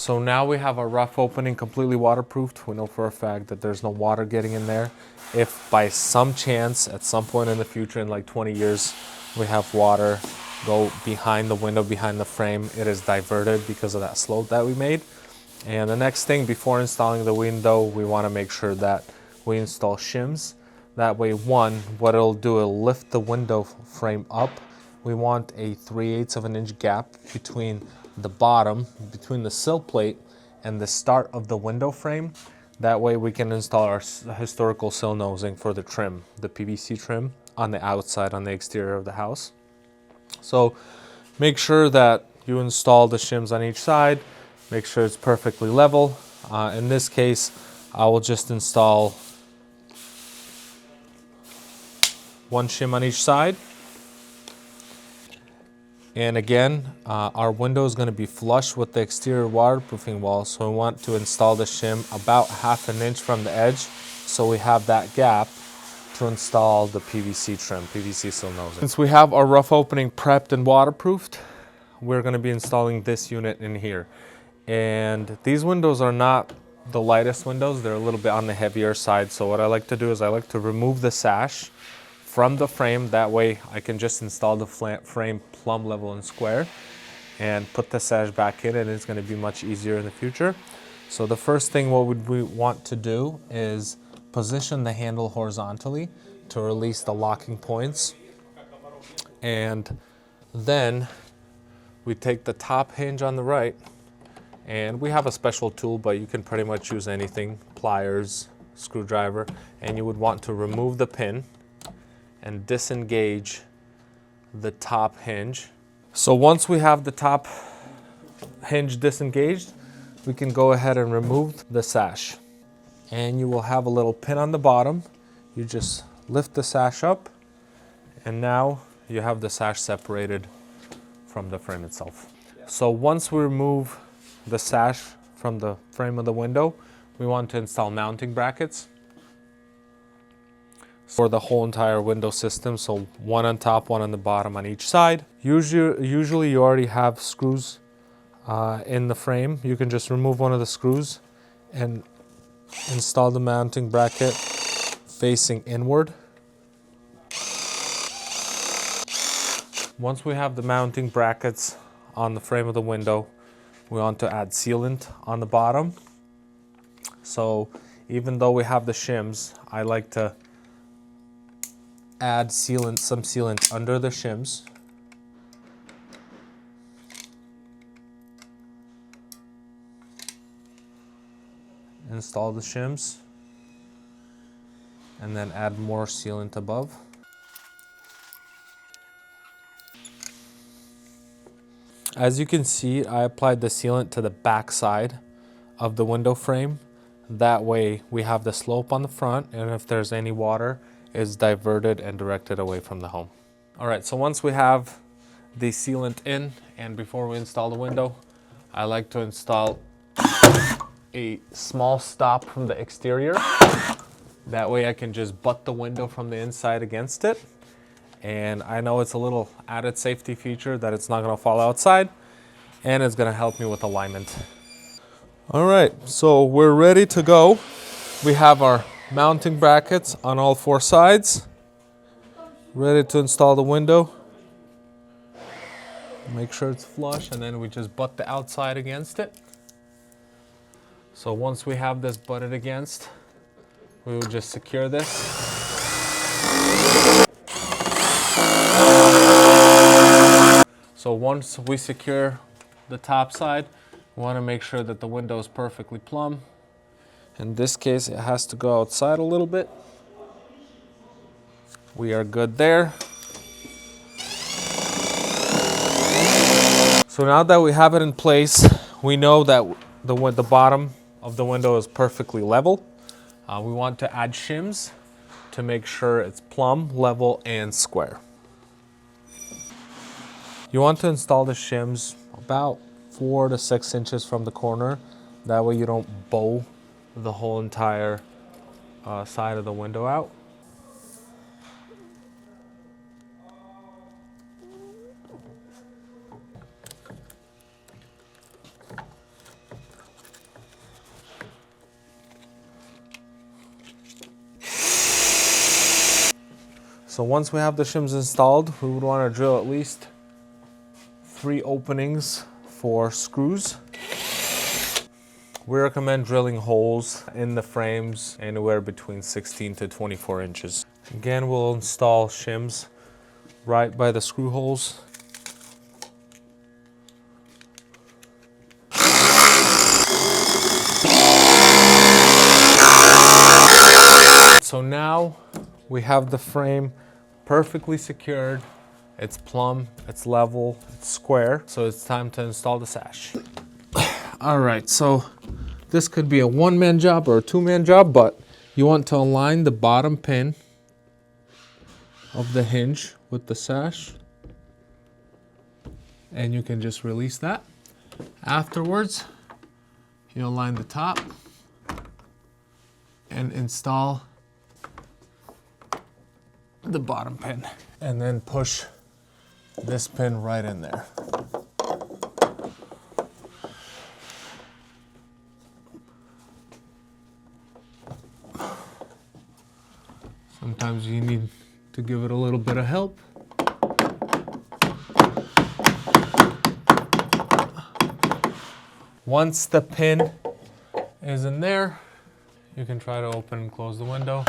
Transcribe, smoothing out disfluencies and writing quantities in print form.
So now we have a rough opening completely waterproofed. We know for a fact that there's no water getting in there. If by some chance, at some point in the future, in like 20 years, we have water go behind the window, behind the frame, it is diverted because of that slope that we made. And the next thing, before installing the window, we want to make sure that we install shims. That way, one, what it'll do, it'll lift the window frame up. We want a 3/8 of an inch gap between the bottom, between the sill plate and the start of the window frame. That way we can install our historical sill nosing for the trim, the PVC trim on the outside, on the exterior of the house. So make sure that you install the shims on each side. Make sure it's perfectly level. In this case, I will just install one shim on each side. And again, our window is going to be flush with the exterior waterproofing wall, so we want to install the shim about 1/2 inch from the edge, so we have that gap to install the PVC trim, PVC sill nosing. Since we have our rough opening prepped and waterproofed, we're going to be installing this unit in here. And these windows are not the lightest windows, they're a little bit on the heavier side. So what I like to do is I like to remove the sash from the frame. That way I can just install the frame plumb, level, and square and put the sash back in, and it's going to be much easier in the future. So the first thing what we want to do is position the handle horizontally to release the locking points. And then we take the top hinge on the right, and we have a special tool, but you can pretty much use anything, pliers, screwdriver, and you would want to remove the pin and disengage the top hinge. So once we have the top hinge disengaged, we can go ahead and remove the sash. And you will have a little pin on the bottom. You just lift the sash up, and now you have the sash separated from the frame itself. So once we remove the sash from the frame of the window, we want to install mounting brackets for the whole entire window system. So one on top, one on the bottom on each side. Usually you already have screws in the frame. You can just remove one of the screws and install the mounting bracket facing inward. Once we have the mounting brackets on the frame of the window, we want to add sealant on the bottom. So even though we have the shims, I like to add sealant, some sealant under the shims. Install the shims and then add more sealant above. As you can see, I applied the sealant to the back side of the window frame. That way we have the slope on the front, and if there's any water, it's diverted and directed away from the home. All right, so once we have the sealant in, and before we install the window, I like to install a small stop from the exterior. That way I can just butt the window from the inside against it. And I know it's a little added safety feature that it's not gonna fall outside, and it's gonna help me with alignment. All right, so we're ready to go. We have our mounting brackets on all 4 sides. Ready to install the window. Make sure it's flush, and then we just butt the outside against it. So once we have this butted against, we will just secure this. So once we secure the top side, we want to make sure that the window is perfectly plumb. In this case, it has to go outside a little bit. We are good there. So now that we have it in place, we know that the bottom of the window is perfectly level. We want to add shims to make sure it's plumb, level, and square. You want to install the shims about 4 to 6 inches from the corner. That way you don't bow the whole entire side of the window out. So once we have the shims installed, we would want to drill at least 3 openings for screws. We recommend drilling holes in the frames anywhere between 16 to 24 inches. Again, we'll install shims right by the screw holes. So now we have the frame perfectly secured. It's plumb, it's level, it's square. So it's time to install the sash. All right, so this could be a 1-man job or a 2-man job, but you want to align the bottom pin of the hinge with the sash, and you can just release that. Afterwards, you align the top and install the bottom pin, and then push this pin right in there. Sometimes you need to give it a little bit of help. Once the pin is in there, you can try to open and close the window.